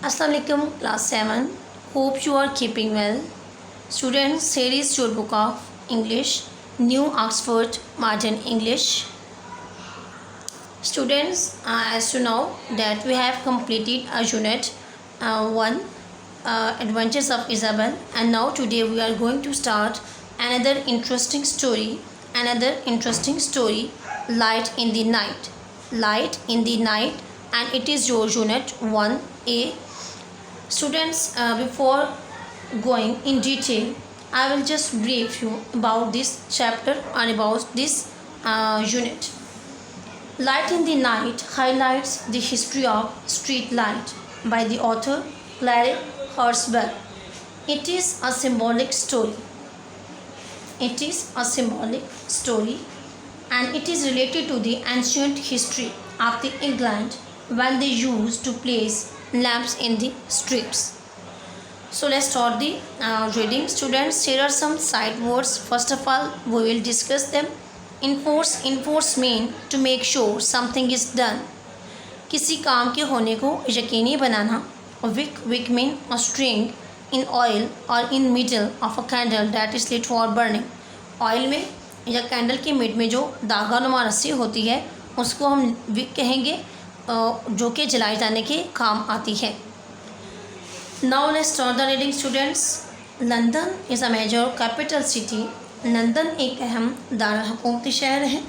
Assalamu alaikum, class 7. Hope you are keeping well. Students, here is your book of English, New Oxford Modern English. Students, as you know that we have completed a unit 1, Adventures of Isabel, and now today we are going to start another interesting story, Light in the Night. Light in the Night, and it is your unit 1A. Students, before going in detail, I will just brief you about this chapter and about this unit. Light in the Night highlights the history of street light by the author Claire Horsbell. It is a symbolic story. And it is related to the ancient history of the England when they used to place lamps in the streets. So let's start the reading. Students, here are some side words. First of all, we will discuss them. Enforce mean to make sure something is done. किसी काम के होने को यकीनी बनाना. Wick mean a string in oil or in middle of a candle that is lit for burning. Oil में या candle के mid में जो धागा नुमा रस्सी होती है उसको हम विक कहेंगे, जो कि जलाए जाने के काम आती है. Now let's start the reading, students. London is a major capital city. London एक अहम दारुल हुकूमती शहर है.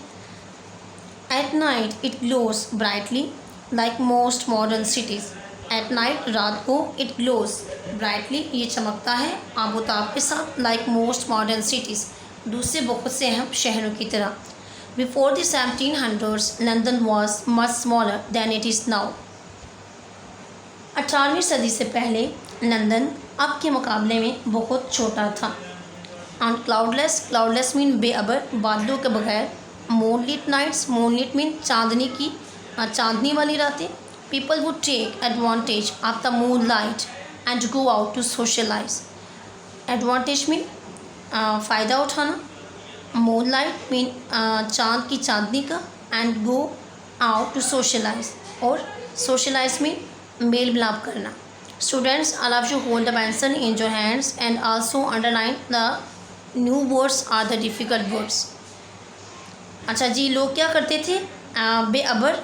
At night it glows brightly like most modern cities. At night रात को it glows brightly ये चमकता है आबोताब के साथ like most modern cities दूसरे बहुत से अहम शहरों की तरह. Before the 1700s London was much smaller than it is now. 18वीं सदी से पहले लंदन अब के मुकाबले में बहुत छोटा था. And cloudless mean बेअबर बादलों के बगैर. Moonlit nights mean चांदनी वाली रातें. People would take advantage of the moonlight and go out to socialize. Advantage mean फ़ायदा उठाना. Moonlight mean चांद की चांदनी का. And go out to socialize, और socialize mean मेल मिलाप करना. Students, all of you hold the pencil in your hands and also underline the new words are the difficult words. अच्छा जी, लोग क्या करते थे? बेअबर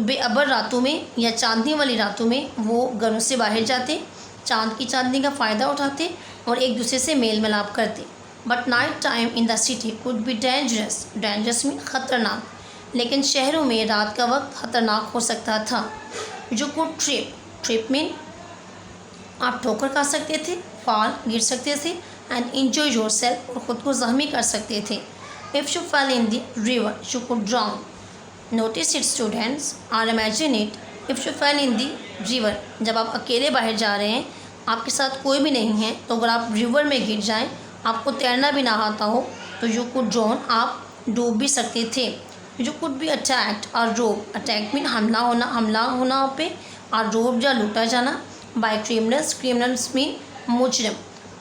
बेअबर रातों में या चांदनी वाली रातों में वो घरों से बाहर जाते, चांद की चांदनी का फ़ायदा उठाते और एक दूसरे से मेल मिलाप करते. But night time in the city could be dangerous mean ख़तरनाक. लेकिन शहरों में रात का वक्त ख़तरनाक हो सकता था. जो कुड ट्रिप मीन आप ठोकर खा सकते थे, फॉल गिर सकते थे, एंड इंजॉय योर सेल्फ और ख़ुद को ज़ख्मी कर सकते थे. If you fall in the river you could drown. Notice it students और imagine it. If you fall in the river, जब आप अकेले बाहर जा रहे हैं, आपके साथ कोई भी नहीं है, तो अगर आप रिवर में गिर जाएं, आपको तैरना भी ना आता हो, तो यू कुड ड्राउन, आप डूब भी सकते थे. यू कुड बी अटैक्ड और रोब. अटैक मीन हमला होना पे, और रोब या लूटा जाना. बाय क्रिमिनल्स मीन मुजरिम.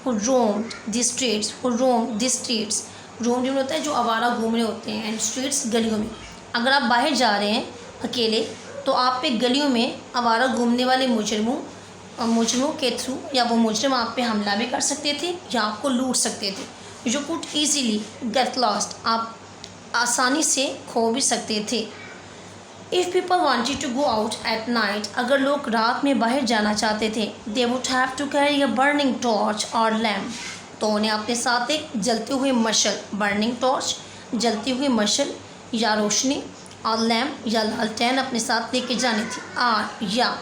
who roamed the streets. रोम होता है जो आवारा घूम रहे होते हैं, एंड स्ट्रीट्स गलियों में. अगर आप बाहर जा रहे हैं अकेले, तो आप पे गलियों में आवारा घूमने वाले मुजरिमों के थ्रू या वो मुजरिम आप पे हमला भी कर सकते थे या आपको लूट सकते थे. You could easily get lost. आप आसानी से खो भी सकते थे. If people wanted to go out at night, अगर लोग रात में बाहर जाना चाहते थे, they would have to carry a burning torch और लैम्प, तो उन्हें अपने साथ एक जलते हुए मशल, बर्निंग टॉर्च जलती हुई मशल या रोशनी, और लैम्प या लालटेन अपने साथ लेके जानी थी. या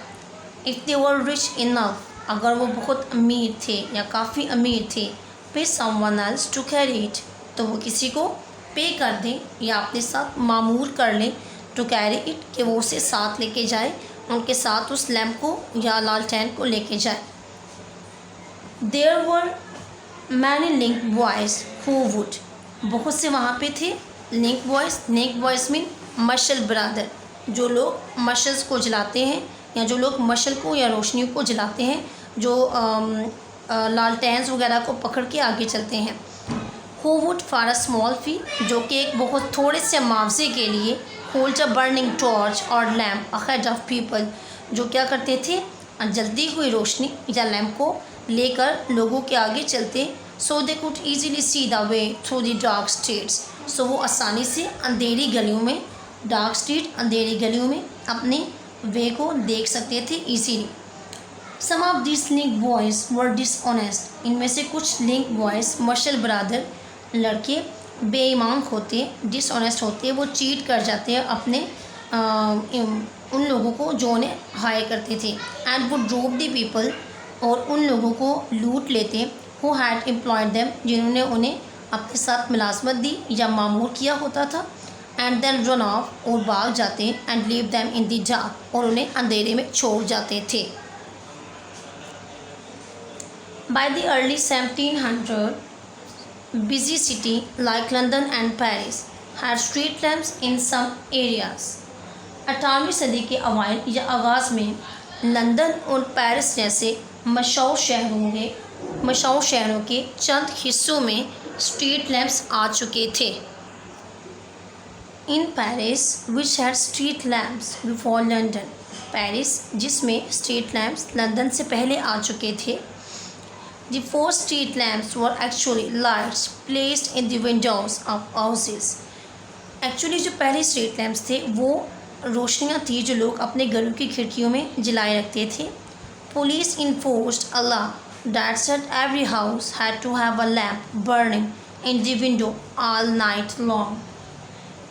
if they were rich enough, अगर वो बहुत अमीर थे या काफ़ी अमीर थे, pay someone else to carry it, तो वो किसी को पे कर दें या अपने साथ मामूर कर लें टू कैरी इट, कि वो उसे साथ लेके जाए, उनके साथ उस लैम्प को या लालटेन को लेके जाए. There were many link boys who would, बहुत से वहाँ पे थे लिंक बॉयज़ मीन मशल ब्रदर, जो लोग मशल्स को जलाते हैं या जो लोग मशल को या रोशनी को जलाते हैं, जो लालटेन्स वगैरह को पकड़ के आगे चलते हैं. Who would for a small fee, जो कि एक बहुत थोड़े से मुआवजे के लिए, होल्ड अ बर्निंग टॉर्च और लैम्प अहेड ऑफ पीपल, जो क्या करते थे, जलती हुई रोशनी या लैंप को लेकर लोगों के आगे चलते। So they could easily see the way through the dark streets, so वो आसानी से अंधेरी गलियों में, डार्क स्ट्रीट अंधेरी गलियों में अपने वे को देख सकते थे easily. Some of these link boys were dishonest, इनमें से कुछ लिंक बॉयज़ मर्शल बरादर लड़के बेईमान होते, डिसऑनेस्ट होते, वो चीट कर जाते हैं अपने उन लोगों को जो उन्हें हायर करते थे। एंड वो ड्रोव द पीपल, और उन लोगों को लूट लेते, हु हैड एम्प्लॉयड देम, जिन्होंने उन्हें अपने साथ मुलाजमत दी या मामूर किया होता था। एंड देन रन ऑफ, और भाग जाते, and leave them in the dark, और उन्हें अंधेरे में छोड़ जाते थे। By the early 1700s, busy city like London and Paris had street lamps in some areas. 18वीं सदी के अवाइल या आगाज़ में लंदन और पेरिस जैसे मशहूर शहरों के चंद हिस्सों में स्ट्रीट लैंप्स आ चुके थे। In Paris which had street lamps before London, Paris जिसमें स्ट्रीट लैंप्स लंदन से पहले आ चुके थे। The four street lamps were actually lights placed in the windows of houses. Actually जो पहले स्ट्रीट लैंप्स थे वो रोशनियाँ थी जो लोग अपने घरों की खिड़कियों में जलाए रखते थे। Police enforced a law that said every house had to have a lamp burning in the window all night long.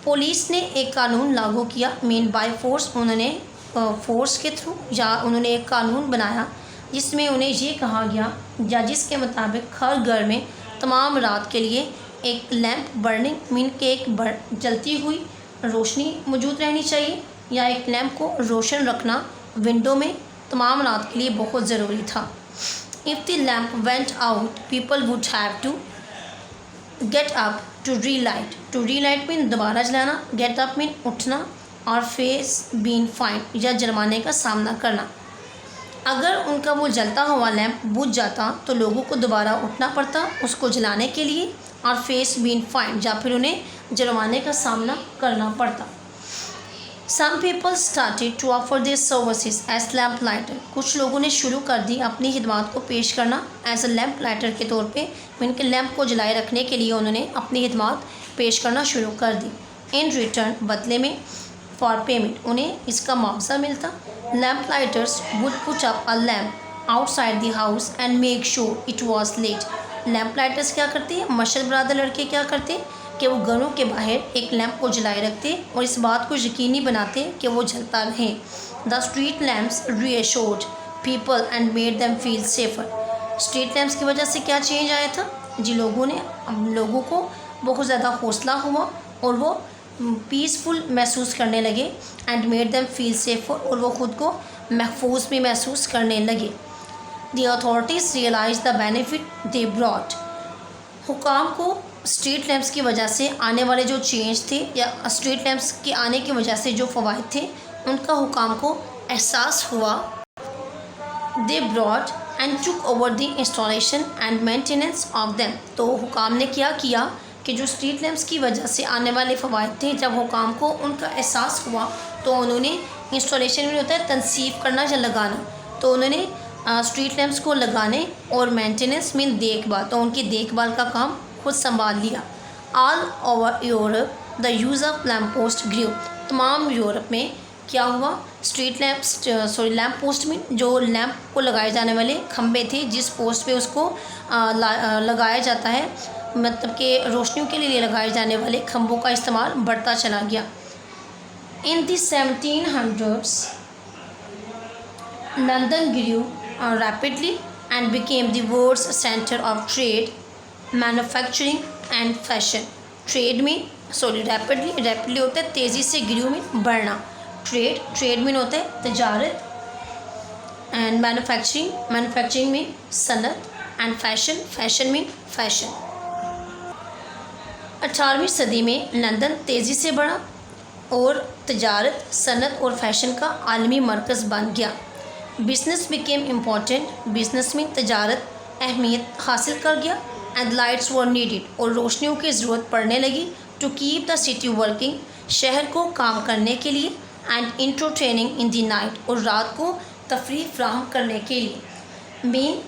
Police ने एक कानून लागू किया, मीन बाय फोर्स, उन्होंने फोर्स के थ्रू या उन्होंने एक कानून बनाया जिसमें उन्हें ये कहा गया या जिसके मुताबिक हर घर में तमाम रात के लिए एक लैंप बर्निंग मीन के एक जलती हुई रोशनी मौजूद रहनी चाहिए, या एक लैंप को रोशन रखना विंडो में तमाम रात के लिए बहुत ज़रूरी था। If the lamp went out people would have to get up to relight, to relight mean दोबारा जलाना, गेट अप मीन उठना, और फेस बीन फाइन या जुर्माने का सामना करना। अगर उनका वो जलता हुआ लैंप बुझ जाता तो लोगों को दोबारा उठना पड़ता उसको जलाने के लिए, और फेस बीन फाइन या फिर उन्हें जुर्माने का सामना करना पड़ता। Some people started to offer their services as lamp lighter, कुछ लोगों ने शुरू कर दी अपनी खिदमत को पेश करना एज अ लैंप लाइटर के तौर पे, उनके लैंप को जलाए रखने के लिए उन्होंने अपनी खिदमत पेश करना शुरू कर दी। इन रिटर्न, बदले में, फॉर पेमेंट, उन्हें इसका मुआवजा मिलता। Lamp lighters would put up a lamp outside the house and make sure it was lit, lamp lighters क्या करते हैं, मर्शल बरादर लड़के क्या करते कि वो घरों के बाहर एक लैंप को जलाए रखते और इस बात को यकीनी बनाते कि वो जलता रहे। The street lamps reassured people and made them feel safer, street lamps की वजह से क्या चेंज आया था जी, लोगों को बहुत ज़्यादा हौसला हुआ और वो पीसफुल महसूस करने लगे। And made them feel safer, और वो ख़ुद को महफूज भी महसूस करने लगे। The authorities realize the benefit they brought, हुकाम को स्ट्रीट लैंप्स की वजह से आने वाले जो चेंज थे या स्ट्रीट लैंप्स के आने की वजह से जो फ़वाइद थे उनका हुकाम को एहसास हुआ। They brought and took over the installation and maintenance of them, तो हुकाम ने क्या किया कि जो स्ट्रीट लैंप्स की वजह से आने वाले फ़वाइद थे, जब हुकाम को उनका एहसास हुआ तो उन्होंने इंस्टॉलेशन में होता है तनसीब करना या लगाना, तो उन्होंने स्ट्रीट लैंप्स को लगाने और मेंटेनेंस मीन देखभाल, तो उनकी देखभाल का काम खुद संभाल लिया। All over Europe the use of lamp post grew, तमाम यूरोप में क्या हुआ, लैम्प पोस्ट में जो लैम्प को लगाए जाने वाले खंबे थे, जिस पोस्ट पे उसको लगाया जाता है, मतलब कि रोशनियों के लिए लगाए जाने वाले खंभों का इस्तेमाल बढ़ता चला गया। In the 1700s London grew rapidly and became the world's centre of trade, manufacturing and fashion. Trade में रैपिडली होता है तेज़ी से, ग्रू में बढ़ना, ट्रेड में होता है तजारत, एंड मैन्युफैक्चरिंग में सनत, एंड फैशन में फैशन। 18वीं सदी में लंदन तेज़ी से बढ़ा और तजारत, सनत और फैशन का आलमी मरकज़ बन गया। बिजनेस बिकेम इम्पॉर्टेंट, बिजनेस में तजारत अहमियत हासिल कर गया। एंड लाइट्स वर नीडेड, और रोशनियों की ज़रूरत पड़ने लगी to keep the city working, शहर को काम करने के लिए। And entertaining in the night, और रात को तफरीह फ्राहम करने के लिए। मेन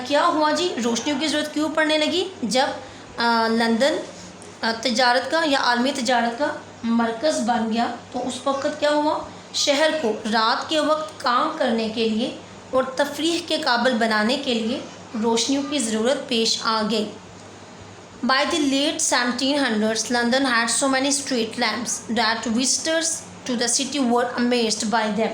क्या हुआ जी, रोशनियों की ज़रूरत क्यों पड़ने लगी? जब लंदन तजारत का या आलमी तजारत का मरकज़ बन गया, तो उस वक्त क्या हुआ, शहर को रात के वक्त काम करने के लिए और तफरीह के काबिल बनाने के लिए रोशनियों की ज़रूरत पेश आ गई। By the late 1700s, London had so many street lamps that visitors to the city were amazed by them.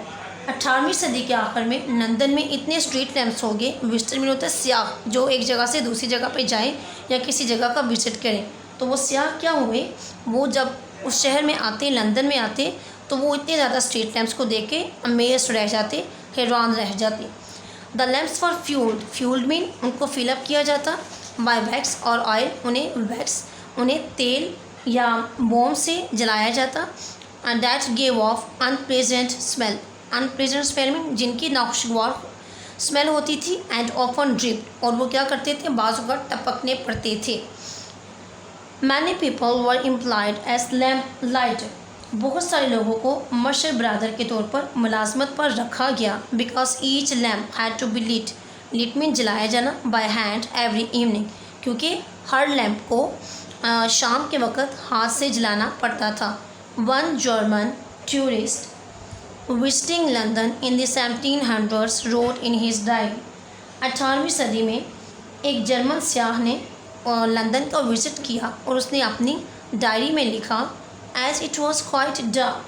18वीं सदी के आखिर में लंदन में इतने स्ट्रीट लैम्प्स हो गए, विजिटर में होता है सियाह, जो एक जगह से दूसरी जगह पे जाएं या किसी जगह का विजिट करें, तो वो सियाह क्या हुए, वो जब उस शहर में आते, लंदन में आते, तो वो इतने ज़्यादा स्ट्रीट लैम्प्स को देख के अमेज़ रह जाते, हैरान रह जाते। The lamps for fuelled mean उनको फिलअप किया जाता बाय वैक्स और ऑयल, उन्हें तेल या मोम से जलाया जाता। And that gave of unpleasant smell में जिनकी नाखुशगवार स्मेल होती थी। एंड ऑफन ड्रिप, और वो क्या करते थे, बाज़ वक़्त टपकने पड़ते थे। Many people were employed as lamp lighter, बहुत सारे लोगों को मशर ब्रादर के तौर पर मुलाजमत पर रखा गया। Because each lamp had to be lit mean जलाया जाना बाय हैंड एवरी इवनिंग, क्योंकि हर लैम्प को शाम के वक़्त हाथ से जलाना पड़ता था। One German tourist visiting London in the 1700s wrote in his diary, 18वीं सदी में एक जर्मन सियाह ने लंदन का विज़िट किया और उसने अपनी डायरी में लिखा, as it was quite dark,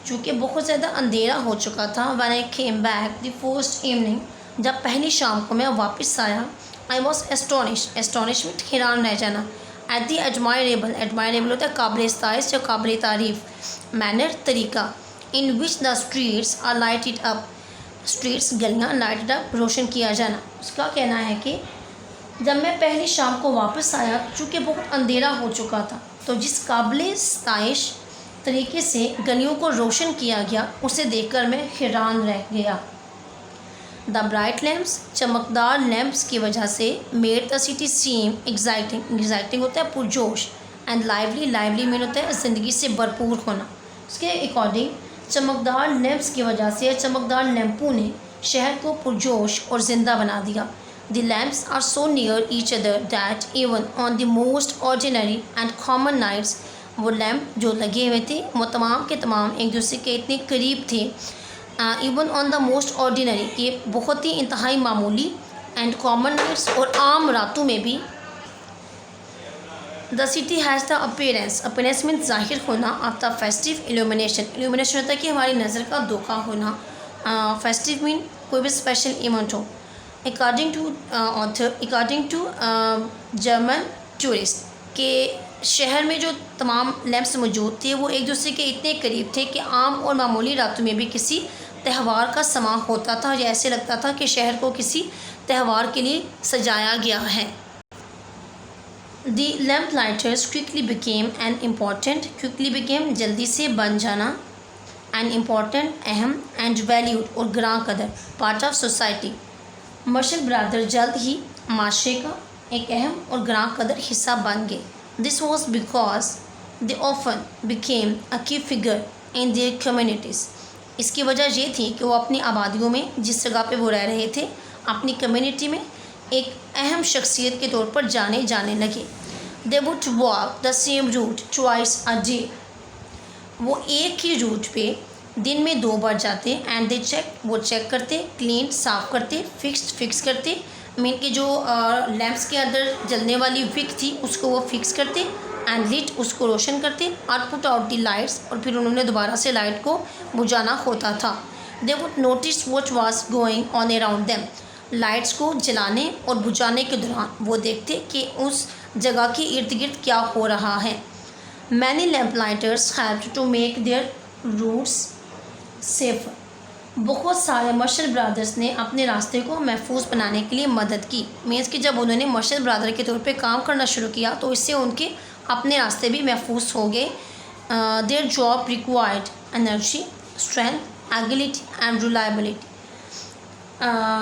चूँकि बहुत ज़्यादा अंधेरा हो चुका था। When I came back the first evening, जब पहली शाम को मैं वापस आया, आई वॉज एस्टोनिशमेंट हैरान रह जाना, एट द एडमायरेबल होता है काबिल इस्ताइश या काबिल तारीफ़, मैनर तरीका, in which the streets are lighted up, streets गलियाँ लाइटेड अप रोशन किया जाना। उसका कहना है कि जब मैं पहली शाम को वापस आया, चूँकि बहुत अंधेरा हो चुका था, तो जिस काबिल इस्ताइश तरीके से गलियों को रोशन किया गया, उसे देखकर मैं हैरान रह गया। द ब्राइट लैम्प्स, चमकदार लैम्प्स की वजह से, made the city seem exciting होता है पुरजोश, एंड लाइवली मीन होता है ज़िंदगी से भरपूर होना। उसके अकॉर्डिंग चमकदार लैम्प्स की वजह से, चमकदार लैंपों ने शहर को पुरजोश और ज़िंदा बना दिया। The lamps are so near each other that even on the most ordinary and common nights, वो लैम्प जो लगे हुए थे वो तमाम के तमाम एक दूसरे के इतने करीब थे। Even on the most ordinary, ये बहुत ही इंतहाई मामूली, एंड कॉमन नाइट्स, और आम रातों में भी। The city has the appearance mean ज़ाहिर होना, ऑफ द फेस्टिव इल्यूमिनेशन होता है कि हमारी नज़र का धोखा होना। फेस्टिव मीन कोई भी स्पेशल इवेंट हो। अकॉर्डिंग टू जर्मन टूरिस्ट, के शहर में जो तमाम लैम्प्स मौजूद थे वो एक दूसरे के इतने करीब थे कि आम और मामूली रातों में भी किसी त्यौहार का समा होता था, या ऐसे लगता था कि शहर को किसी त्यौहार के लिए सजाया गया है। The lamp lighters quickly became जल्दी से बन जाना, an important अहम, and valued और ग्रां कदर, part of society। मर्शल ब्रादर जल्द ही माशरे का एक अहम और ग्रां कदर हिस्सा बन गए। This was because they often became a key figure in their communities। इसकी वजह ये थी कि वो अपनी आबादियों में, जिस जगह पे वो रह रहे थे, अपनी कम्युनिटी में एक अहम शख्सियत के तौर पर जाने लगे। They would walk the same route twice a day। वो एक ही रूट पे दिन में 2 बार जाते। एंड दे वो चेक करते, क्लीन साफ़ करते, फिक्स करते, मीन कि जो लैम्प्स के अंदर जलने वाली विक थी उसको वो फिक्स करते, एंड लिट उसको रोशन करते, और पुट आउट दी लाइट्स, और फिर उन्होंने दोबारा से लाइट को बुझाना होता था। They would notice what was going on around them, lights को जलाने और बुझाने के दौरान वो देखते कि उस जगह के इर्द गिर्द क्या हो रहा है। Many lamp lighters helped to make their routes safe, बहुत सारे मर्शल ब्रादर्स ने अपने रास्ते को महफूज बनाने के लिए मदद की। मीन्स कि जब उन्होंने मर्शल ब्रादर के तौर पे काम करना शुरू किया तो इससे उनके अपने रास्ते भी महफूज हो गए। Their job required energy, strength, agility and reliability.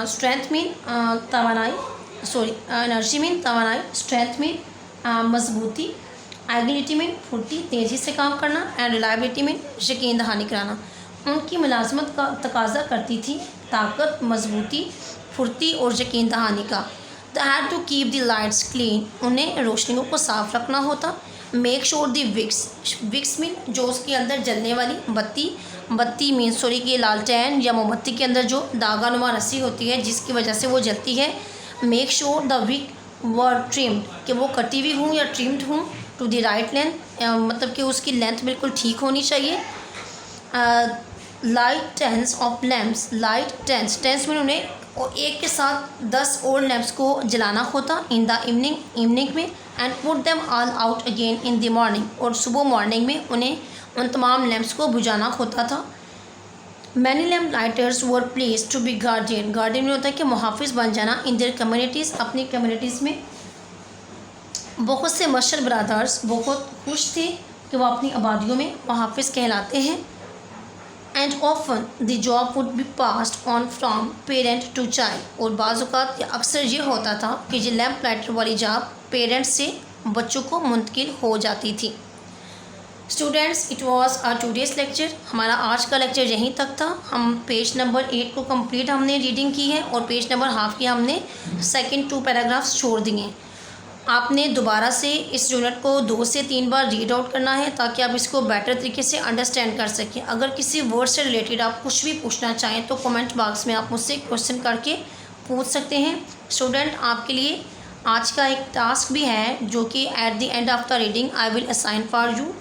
Strength mean तवानाई, एनर्जी मीन तवानाई, स्ट्रेंथ मीन मजबूती, एगिलिटी मीन फुर्ती, तेज़ी से काम करना, एंड रिलायबिलिटी मीन यकीन दहानी कराना। उनकी मुलाजमत का तकाजा करती थी ताकत, मजबूती, फुर्ती और यकीन दहानी का। They had to keep the lights clean, उन्हें रोशनियों को साफ रखना होता। Make sure the wicks mean जो उसके अंदर जलने वाली बत्ती मीन सॉरी कि लालटेन या मोमबत्ती के अंदर जो दागा नुमा रस्सी होती है जिसकी वजह से वो जलती है। Make sure the wick were trimmed, कि वो कटी हुई हूँ या ट्रिम्ड हूँ टू द राइट लेंथ, मतलब कि उसकी लेंथ बिल्कुल ठीक होनी चाहिए। Light tens of lamps, light tens में उन्हें एक के साथ 10 और लैम्प्स को जलाना होता इन द इवनिंग में, and put them all out again in the morning, और सुबह मॉर्निंग में उन्हें उन तमाम लैम्प्स को बुझाना होता था। Many lamp lighters were placed to be guardian में होता है कि मुहाफिज बन जाना इन देयर कम्युनिटीज़, अपनी कम्युनिटीज़ में। बहुत से मशर ब्रदर्स बहुत खुश थे कि वो अपनी आबादियों में मुहाफिज कहलाते हैं। And often the job would be passed on from parent to child, और बाज़ औक़ात या अक्सर ये होता था कि ये लैम्प लाइटर वाली जॉब पेरेंट्स से बच्चों को मुंतकिल हो जाती थी। Students, it was our today's lecture, हमारा आज का लेक्चर यहीं तक था। हम पेज नंबर 8 को कंप्लीट हमने रीडिंग की है और पेज नंबर हाफ की हमने सेकंड 2 पैराग्राफ्स छोड़ दिए। आपने दोबारा से इस यूनिट को 2 से 3 बार रीड आउट करना है ताकि आप इसको बेटर तरीके से अंडरस्टैंड कर सकें। अगर किसी वर्ड से रिलेटेड आप कुछ भी पूछना चाहें तो कमेंट बॉक्स में आप मुझसे क्वेश्चन करके पूछ सकते हैं। स्टूडेंट, आपके लिए आज का एक टास्क भी है जो कि at the end of the reading I will assign for you.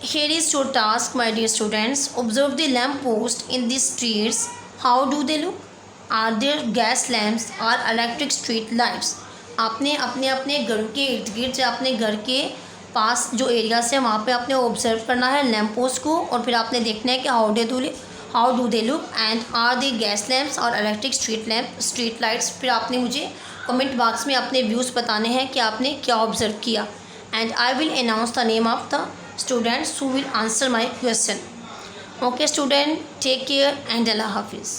Here is your task, my dear students. Observe the lamp post in the streets. How do they look? Are there gas lamps or electric street lights? आपने अपने अपने घरों के इर्द गिर्द या अपने घर के पास जो एरियाज है वहाँ पे आपने ऑब्जर्व करना है लैम्प पोस्ट को, और फिर आपने देखना है कि how do they look and are they gas lamps और इलेक्ट्रिक स्ट्रीट लाइट्स। फिर आपने मुझे कमेंट बॉक्स में अपने व्यूज़ बताने हैं कि आपने क्या ऑब्जर्व किया, and I will announce the name of the students who will answer my question. Okay student, take care and Allah Hafiz.